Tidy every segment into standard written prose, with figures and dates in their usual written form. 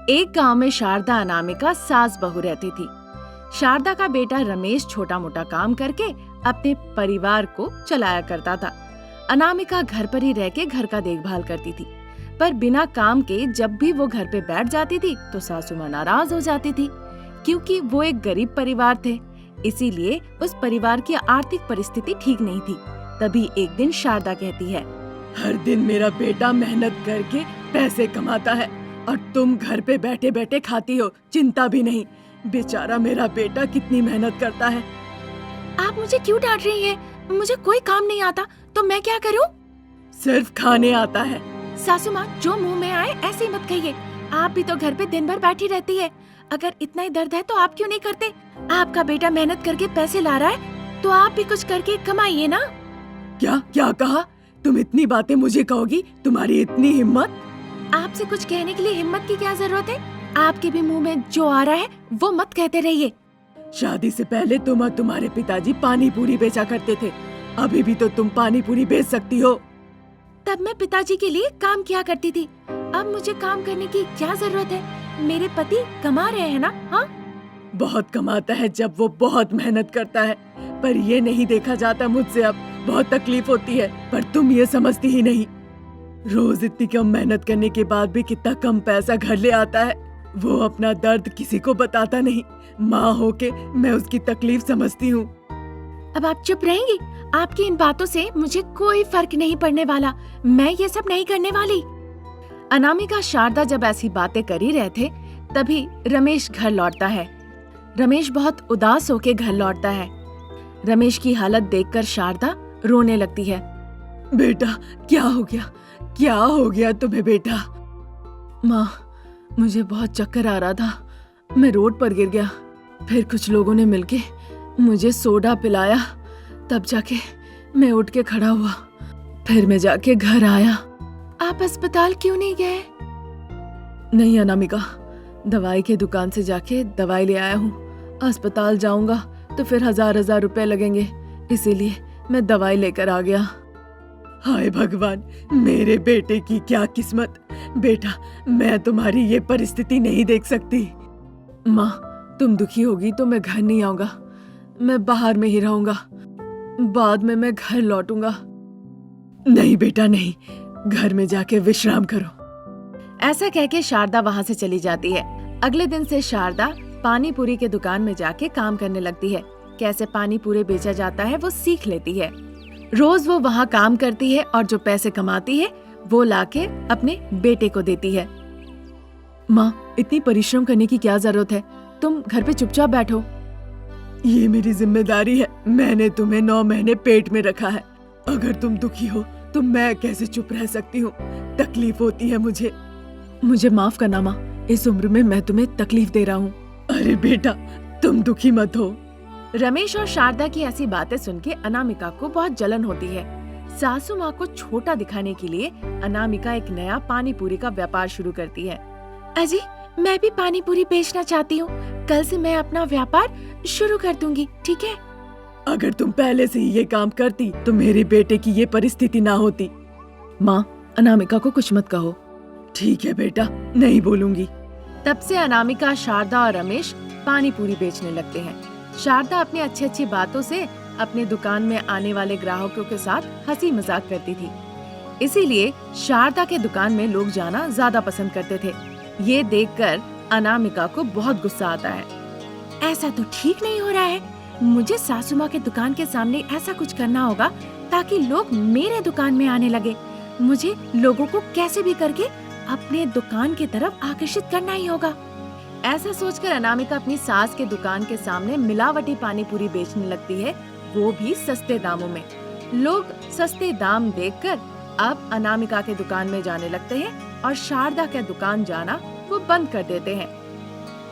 एक गांव में शारदा अनामिका सास बहू रहती थी। शारदा का बेटा रमेश छोटा मोटा काम करके अपने परिवार को चलाया करता था। अनामिका घर पर ही रह के घर का देखभाल करती थी, पर बिना काम के जब भी वो घर पे बैठ जाती थी तो सासू माँ नाराज हो जाती थी, क्योंकि वो एक गरीब परिवार थे, इसीलिए उस परिवार की आर्थिक परिस्थिति ठीक नहीं थी। तभी एक दिन शारदा कहती है, हर दिन मेरा बेटा मेहनत करके पैसे कमाता है और तुम घर पे बैठे बैठे खाती हो, चिंता भी नहीं। बेचारा मेरा बेटा कितनी मेहनत करता है। आप मुझे क्यों डांट रही हैं? मुझे कोई काम नहीं आता तो मैं क्या करूं? सिर्फ खाने आता है। सासू माँ, जो मुंह में आए ऐसे ही मत कहिए। आप भी तो घर पे दिन भर बैठी रहती है। अगर इतना ही दर्द है तो आप क्यों नहीं करते? आपका बेटा मेहनत करके पैसे ला रहा है तो आप भी कुछ करके कमाइए ना। क्या क्या कहा? तुम इतनी बातें मुझे कहोगी? तुम्हारी इतनी हिम्मत? आपसे कुछ कहने के लिए हिम्मत की क्या जरूरत है? आपके भी मुंह में जो आ रहा है वो मत कहते रहिए। शादी से पहले तुम और तुम्हारे पिताजी पानी पूरी बेचा करते थे। अभी भी तो तुम पानी पूरी बेच सकती हो। तब मैं पिताजी के लिए काम किया करती थी, अब मुझे काम करने की क्या जरूरत है? मेरे पति कमा रहे हैं ना। हाँ, बहुत कमाता है जब वो बहुत मेहनत करता है, पर ये नहीं देखा जाता मुझसे। अब बहुत तकलीफ होती है, पर तुम ये समझती ही नहीं। रोज इतनी कम मेहनत करने के बाद भी कितना कम पैसा घर ले आता है। वो अपना दर्द किसी को बताता नहीं। माँ होके मैं उसकी तकलीफ समझती हूँ। अब आप चुप रहेंगी? आपकी इन बातों से मुझे कोई फर्क नहीं पड़ने वाला। मैं ये सब नहीं करने वाली। अनामिका शारदा जब ऐसी बातें कर ही रहे थे, तभी रमेश घर लौटता है। रमेश बहुत उदास होके घर लौटता है। रमेश की हालत देखकर शारदा रोने लगती है। बेटा, क्या हो गया? क्या हो गया तुम्हें बेटा? माँ, मुझे बहुत चक्कर आ रहा था। मैं रोड पर गिर गया। फिर कुछ लोगों ने मिलके मुझे सोडा पिलाया, तब जाके मैं उठ के खड़ा हुआ। फिर मैं जाके घर आया। आप अस्पताल क्यों नहीं गए? नहीं अनामिका, दवाई के दुकान से जाके दवाई ले आया हूँ। अस्पताल जाऊंगा तो फिर हजार रुपए लगेंगे, इसीलिए मैं दवाई लेकर आ गया। हाय भगवान, मेरे बेटे की क्या किस्मत। बेटा, मैं तुम्हारी ये परिस्थिति नहीं देख सकती। माँ, तुम दुखी होगी तो मैं घर नहीं आऊंगा। मैं बाहर में ही रहूंगा। बाद में मैं घर लौटूंगा। नहीं बेटा नहीं, घर में जाके विश्राम करो। ऐसा कह के शारदा वहाँ से चली जाती है। अगले दिन से शारदा पानी पूरी के दुकान में जाके काम करने लगती है। कैसे पानी पूरी बेचा जाता है वो सीख लेती है। रोज वो वहाँ काम करती है और जो पैसे कमाती है वो लाके अपने बेटे को देती है। माँ, इतनी परिश्रम करने की क्या जरूरत है? तुम घर पे चुपचाप बैठो। ये मेरी जिम्मेदारी है। मैंने तुम्हें 9 महीने पेट में रखा है। अगर तुम दुखी हो तो मैं कैसे चुप रह सकती हूँ? तकलीफ होती है मुझे। मुझे माफ करना माँ, इस उम्र में मैं तुम्हें तकलीफ दे रहा हूँ। अरे बेटा, तुम दुखी मत हो। रमेश और शारदा की ऐसी बातें सुन के अनामिका को बहुत जलन होती है। सासू माँ को छोटा दिखाने के लिए अनामिका एक नया पानी पूरी का व्यापार शुरू करती है। अजी, मैं भी पानी पूरी बेचना चाहती हूँ। कल से मैं अपना व्यापार शुरू कर दूंगी, ठीक है? अगर तुम पहले से ही ये काम करती तो मेरे बेटे की ये परिस्थिति ना होती। माँ, अनामिका को कुछ मत कहो। ठीक है बेटा, नहीं बोलूंगी। तब से अनामिका, शारदा और रमेश पानी पूरी बेचने लगते हैं। शारदा अपनी अच्छी अच्छी बातों से अपने दुकान में आने वाले ग्राहकों के साथ हंसी मजाक करती थी, इसीलिए शारदा के दुकान में लोग जाना ज्यादा पसंद करते थे। ये देखकर अनामिका को बहुत गुस्सा आता है। ऐसा तो ठीक नहीं हो रहा है। मुझे सासू माँ के दुकान के सामने ऐसा कुछ करना होगा ताकि लोग मेरे दुकान में आने लगे। मुझे लोगों को कैसे भी करके अपने दुकान की तरफ आकर्षित करना ही होगा। ऐसा सोचकर अनामिका अपनी सास के दुकान के सामने मिलावटी पानी पूरी बेचने लगती है, वो भी सस्ते दामों में। लोग सस्ते दाम देखकर अब अनामिका के दुकान में जाने लगते हैं और शारदा के दुकान जाना वो बंद कर देते हैं।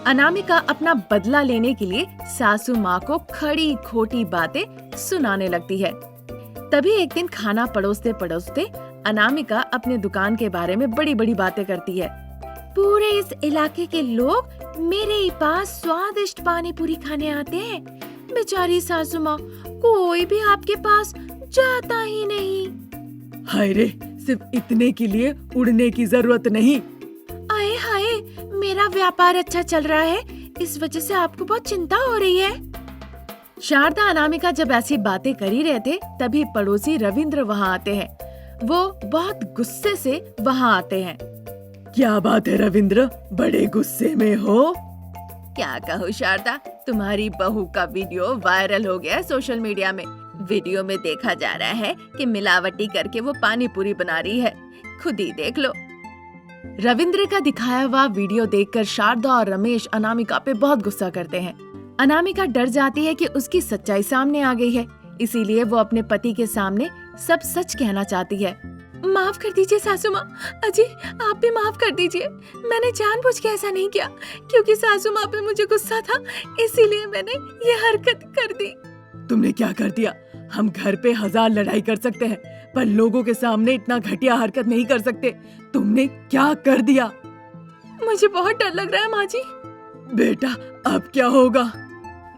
अनामिका अपना बदला लेने के लिए सासू माँ को खड़ी खोटी बातें सुनाने लगती है। तभी एक दिन खाना परोसते परोसते अनामिका अपने दुकान के बारे में बड़ी बड़ी बातें करती है। पूरे इस इलाके के लोग मेरे ही पास स्वादिष्ट पानी पूरी खाने आते हैं। बेचारी सासू माँ, कोई भी आपके पास जाता ही नहीं। हाय रे, सिर्फ इतने के लिए उड़ने की जरूरत नहीं। आए हाय, मेरा मेरा व्यापार अच्छा चल रहा है, इस वजह से आपको बहुत चिंता हो रही है। शारदा अनामिका जब ऐसी बातें कर ही रहे थे, तभी पड़ोसी रविंद्र वहाँ आते हैं। वो बहुत गुस्से से वहाँ आते हैं। क्या बात है रविंद्र, बड़े गुस्से में हो? क्या कहूँ शारदा, तुम्हारी बहू का वीडियो वायरल हो गया है सोशल मीडिया में। वीडियो में देखा जा रहा है कि मिलावटी करके वो पानी पूरी बना रही है, खुद ही देख लो। रविंद्र का दिखाया हुआ वीडियो देखकर शारदा और रमेश अनामिका पे बहुत गुस्सा करते हैं। अनामिका डर जाती है कि उसकी सच्चाई सामने आ गई है, इसीलिए वो अपने पति के सामने सब सच कहना चाहती है। माफ कर दीजिए सासू माँ, अजी आप भी माफ कर दीजिए। मैंने जानबूझ के ऐसा नहीं किया, क्योंकि सासू माँ पे मुझे गुस्सा था, इसीलिए मैंने ये हरकत कर दी। तुमने क्या कर दिया? हम घर पे 1000 लड़ाई कर सकते हैं, पर लोगों के सामने इतना घटिया हरकत नहीं कर सकते। तुमने क्या कर दिया? मुझे बहुत डर लग रहा है माँ जी। बेटा अब क्या होगा?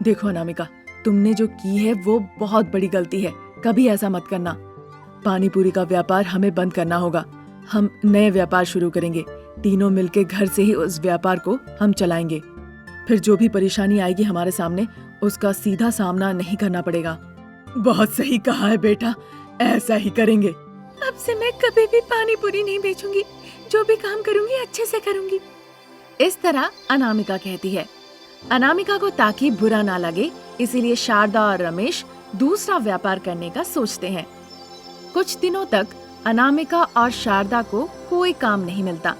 देखो अनामिका, तुमने जो की है वो बहुत बड़ी गलती है, कभी ऐसा मत करना। पानी पूरी का व्यापार हमें बंद करना होगा। हम नए व्यापार शुरू करेंगे, तीनों मिलके घर से ही उस व्यापार को हम चलाएंगे। फिर जो भी परेशानी आएगी हमारे सामने, उसका सीधा सामना नहीं करना पड़ेगा। बहुत सही कहा है बेटा, ऐसा ही करेंगे। अब से मैं कभी भी पानी पूरी नहीं बेचूंगी, जो भी काम करूंगी अच्छे से करूंगी। इस तरह अनामिका कहती है। अनामिका को ताकि बुरा ना लगे, इसीलिए शारदा और रमेश दूसरा व्यापार करने का सोचते हैं। कुछ दिनों तक अनामिका और शारदा को कोई काम नहीं मिलता,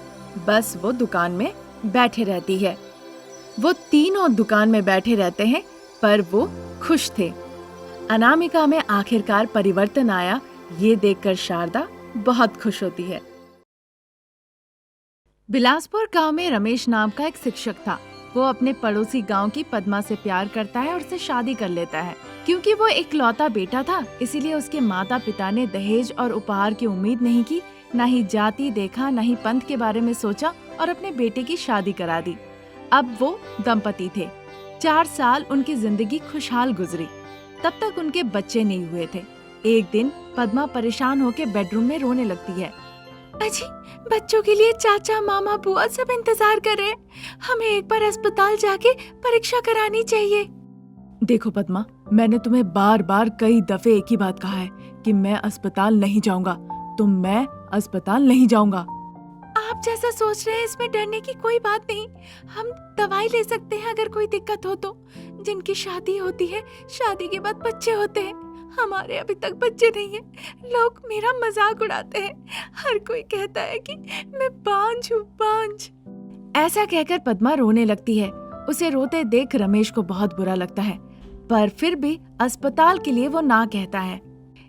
बस वो दुकान में बैठे रहती है। वो तीनों दुकान में बैठे रहते हैं, पर वो खुश थे। अनामिका में आखिरकार परिवर्तन आया, ये देखकर शारदा बहुत खुश होती है। बिलासपुर गांव में रमेश नाम का एक शिक्षक था। वो अपने पड़ोसी गांव की पद्मा से प्यार करता है और उससे शादी कर लेता है। क्योंकि वो इकलौता बेटा था, इसीलिए उसके माता पिता ने दहेज और उपहार की उम्मीद नहीं की, न ही जाति देखा, न ही पंथ के बारे में सोचा और अपने बेटे की शादी करा दी। अब वो दंपति थे। 4 साल उनकी जिंदगी खुशहाल गुजरी। तब तक उनके बच्चे नहीं हुए थे। एक दिन पद्मा परेशान होकर बेडरूम में रोने लगती है। अजी, बच्चों के लिए चाचा, मामा, बुआ सब इंतजार कर रहे हैं। हमें एक बार अस्पताल जाके परीक्षा करानी चाहिए। देखो पद्मा, मैंने तुम्हें बार बार कई दफे एक ही बात कहा है कि मैं अस्पताल नहीं जाऊंगा, तो मैं अस्पताल नहीं जाऊंगा। आप जैसा सोच रहे हैं इसमें डरने की कोई बात नहीं। हम दवाई ले सकते हैं अगर कोई दिक्कत हो तो। जिनकी शादी होती है, शादी के बाद बच्चे होते हैं। हमारे अभी तक बच्चे नहीं हैं। लोग मेरा मजाक उड़ाते हैं। हर कोई कहता है कि मैं बांझ हूँ, बांझ। ऐसा कहकर पद्मा रोने लगती है। उसे रोते देख रमेश को बहुत बुरा लगता है, पर फिर भी अस्पताल के लिए वो ना कहता है।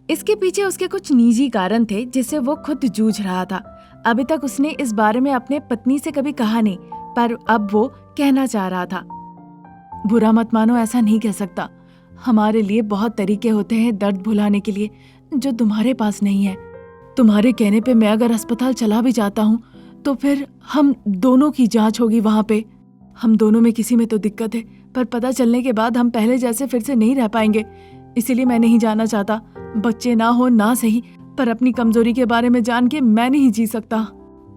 इसके पीछे उसके कुछ निजी कारण थे जिससे वो खुद जूझ रहा था। अभी तक उसने इस बारे में अपने पत्नी से कभी कहा नहीं, पर अब वो कहना चाह रहा था। बुरा मत मानो, ऐसा नहीं कह सकता। हमारे लिए बहुत तरीके होते हैं दर्द भुलाने के लिए, जो तुम्हारे पास नहीं है। तुम्हारे कहने पे मैं अगर अस्पताल चला भी जाता हूँ तो फिर हम दोनों की जांच होगी वहाँ पे। हम दोनों में किसी में तो दिक्कत है, पर पता चलने के बाद हम पहले जैसे फिर से नहीं रह पाएंगे। इसीलिए मैं नहीं जाना चाहता। बच्चे ना हो ना सही, पर अपनी कमजोरी के बारे में जान के मैं नहीं जी सकता।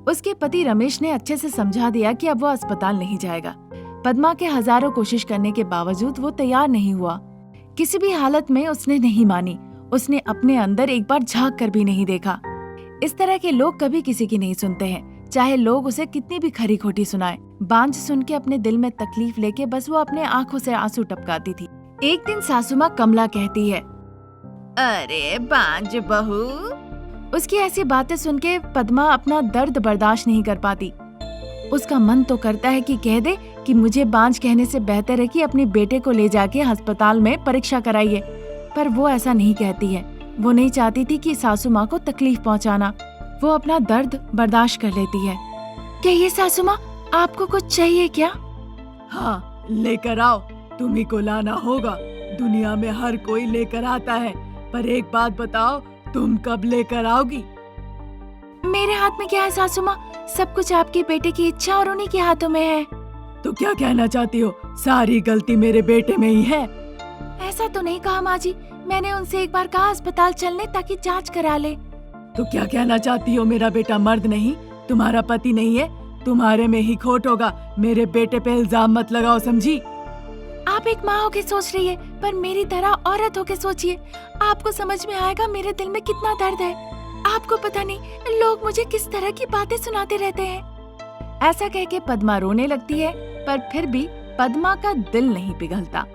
उसके पति रमेश ने अच्छे से समझा दिया कि अब वो अस्पताल नहीं जाएगा। पद्मा के हजारों कोशिश करने के बावजूद वो तैयार नहीं हुआ। किसी भी हालत में उसने नहीं मानी। उसने अपने अंदर एक बार झांक कर भी नहीं देखा। इस तरह के लोग कभी किसी की नहीं सुनते हैं, चाहे लोग उसे कितनी भी खरी खोटी सुनाए। बांझ सुन के अपने दिल में तकलीफ लेके बस वो अपने आंखों से आंसू टपकाती थी। एक दिन सासू माँ कमला कहती है, अरे बांझ बहू। उसकी ऐसी बातें सुन के पद्मा अपना दर्द बर्दाश्त नहीं कर पाती। उसका मन तो करता है कि कह दे कि मुझे बांझ कहने से बेहतर है कि अपने बेटे को ले जाके अस्पताल में परीक्षा कराइए, पर वो ऐसा नहीं कहती है। वो नहीं चाहती थी कि सासू माँ को तकलीफ पहुँचाना। वो अपना दर्द बर्दाश्त कर लेती है। कहिए सासू माँ, आपको कुछ चाहिए क्या? हाँ, लेकर आओ। तुम्ही को लाना होगा। दुनिया में हर कोई लेकर आता है, पर एक बात बताओ, तुम कब लेकर आओगी? मेरे हाथ में क्या है सासू माँ? सब कुछ आपके बेटे की इच्छा और उन्हीं के हाथों में है। तो क्या कहना चाहती हो? सारी गलती मेरे बेटे में ही है। ऐसा तो नहीं कहा माँ जी। मैंने उनसे एक बार कहा अस्पताल चलने ताकि जांच करा ले। तो क्या कहना चाहती हो? मेरा बेटा मर्द नहीं, तुम्हारा पति नहीं है? तुम्हारे में ही खोट होगा। मेरे बेटे पे इल्जाम मत लगाओ, समझी? आप एक माँ होके सोच रही है, पर मेरी तरह औरत होके सोचिए। आपको समझ में आएगा मेरे दिल में कितना दर्द है। आपको पता नहीं लोग मुझे किस तरह की बातें सुनाते रहते हैं। ऐसा कह के पद्मा रोने लगती है, पर फिर भी पद्मा का दिल नहीं पिघलता।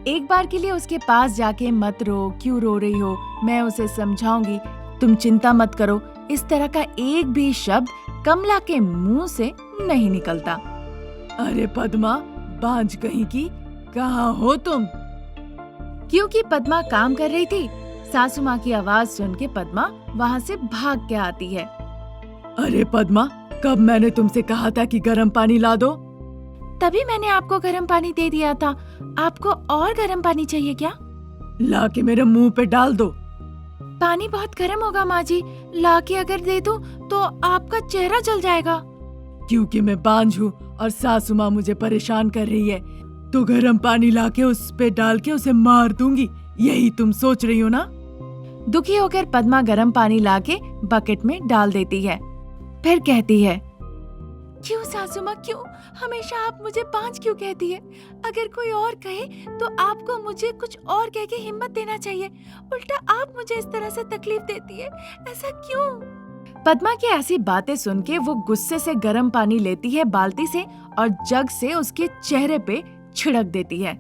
एक बार के लिए उसके पास जाके मत रो, क्यों रो रही हो, मैं उसे समझाऊंगी, तुम चिंता मत करो, इस तरह का एक भी शब्द कमला के मुंह से नहीं निकलता। अरे पद्मा, बांझ कहीं की, कहाँ हो तुम? क्योंकि पद्मा काम कर रही थी, सासू माँ की आवाज सुन के पद्मा वहाँ से भाग के आती है। अरे पद्मा, कब मैंने तुमसे कहा था कि गर्म पानी ला दो? तभी मैंने आपको गर्म पानी दे दिया था। आपको और गर्म पानी चाहिए क्या? ला के मेरे मुंह पे डाल दो। पानी बहुत गर्म होगा माँ जी, ला के अगर दे दूं तो आपका चेहरा जल जाएगा। क्योंकि मैं बांझ हूँ और सासू माँ मुझे परेशान कर रही है, तो गर्म पानी लाके उस पे डाल के उसे मार दूंगी, यही तुम सोच रही हो ना? दुखी होकर पद्मा गर्म पानी लाके बकेट में डाल देती है। फिर कहती है, क्यों सासू माँ, क्यों हमेशा आप मुझे बांझ क्यों कहती है? अगर कोई और कहे तो आपको मुझे कुछ और कह के हिम्मत देना चाहिए, उल्टा आप मुझे इस तरह से तकलीफ देती है, ऐसा क्यों? पद्मा की ऐसी बातें सुन के वो गुस्से से गर्म पानी लेती है बाल्टी से और जग से उसके चेहरे पे छिड़क देती है।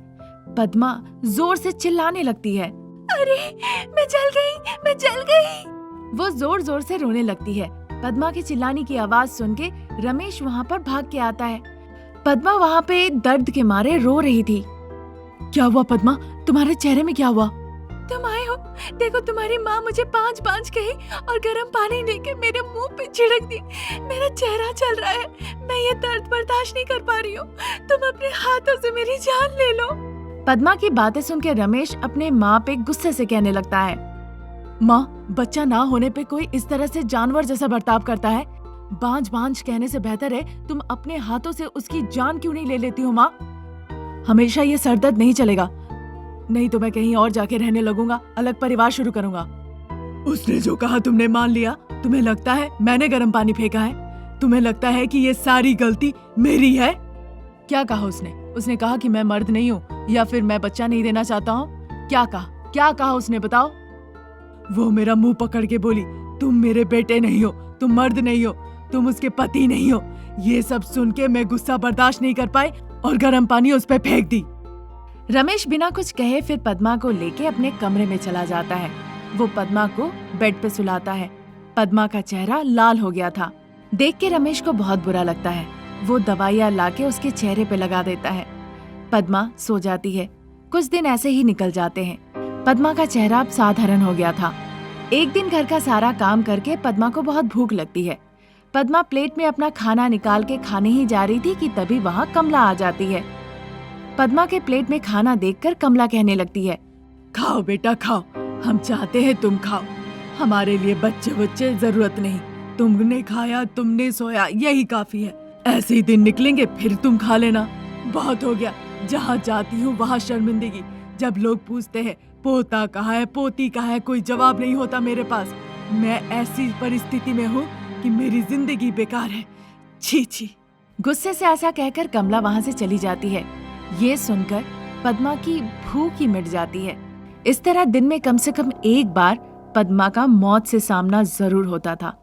पद्मा जोर से चिल्लाने लगती है, अरे मैं जल गई, मैं जल गई। वो जोर जोर से रोने लगती है। पद्मा के चिल्लाने की आवाज सुन के रमेश वहाँ पर भाग के आता है। पद्मा वहाँ पे दर्द के मारे रो रही थी। क्या हुआ पद्मा, तुम्हारे चेहरे में क्या हुआ? तुम आए हो, देखो तुम्हारी माँ मुझे बांझ बांझ कही और गर्म पानी लेके मेरे मुंह पे छिड़क दी। मेरा चेहरा जल रहा है, मैं ये दर्द बर्दाश्त नहीं कर पा रही हूँ, तुम अपने हाथों से मेरी जान ले लो। पद्मा की बातें सुन के रमेश अपने माँ पे गुस्से से कहने लगता है, माँ, बच्चा ना होने पे कोई इस तरह से जानवर जैसा बर्ताव करता है? बांझ बांझ कहने से बेहतर है तुम अपने हाथों से उसकी जान क्यों नहीं ले लेती हो? माँ, हमेशा ये सरदर्द नहीं चलेगा, नहीं तो मैं कहीं और जाके रहने लगूंगा, अलग परिवार शुरू करूंगा। उसने जो कहा तुमने मान लिया? तुम्हें लगता है मैंने गर्म पानी फेंका है? तुम्हें लगता है कि ये सारी गलती मेरी है? क्या कहा उसने? उसने कहा कि मैं मर्द नहीं हूँ या फिर मैं बच्चा नहीं देना चाहता हूँ? क्या कहा उसने, बताओ? वो मेरा मुंह पकड़ के बोली, तुम मेरे बेटे नहीं हो, तुम मर्द नहीं हो, तुम उसके पति नहीं हो। ये सब सुन के मैं गुस्सा बर्दाश्त नहीं कर पाई और गर्म पानी उस पे फेंक दी। रमेश बिना कुछ कहे फिर पद्मा को लेके अपने कमरे में चला जाता है। वो पद्मा को बेड पे सुलाता है। पद्मा का चेहरा लाल हो गया था। देख के रमेश को बहुत बुरा लगता है। वो दवाइयाँ लाके उसके चेहरे पे लगा देता है। पद्मा सो जाती है। कुछ दिन ऐसे ही निकल जाते हैं। पद्मा का चेहरा अब साधारण हो गया था। एक दिन घर का सारा काम करके पद्मा को बहुत भूख लगती है। पद्मा प्लेट में अपना खाना निकाल के खाने ही जा रही थी कि तभी वहाँ कमला आ जाती है। पद्मा के प्लेट में खाना देखकर कमला कहने लगती है, खाओ बेटा खाओ, हम चाहते हैं तुम खाओ, हमारे लिए बच्चे बच्चे जरूरत नहीं, तुमने खाया, तुमने सोया, यही काफी है। ऐसे ही दिन निकलेंगे फिर तुम खा लेना। बहुत हो गया, जहाँ जाती हूँ वहाँ शर्मिंदगी। जब लोग पूछते हैं पोता कहाँ है, पोती कहाँ है, कोई जवाब नहीं होता मेरे पास। मैं ऐसी परिस्थिति में हूँ कि मेरी जिंदगी बेकार है। छी छी। गुस्से से ऐसा कहकर कमला वहाँ से चली जाती है। ये सुनकर पद्मा की भूख ही मिट जाती है। इस तरह दिन में कम से कम एक बार पद्मा का मौत से सामना जरूर होता था।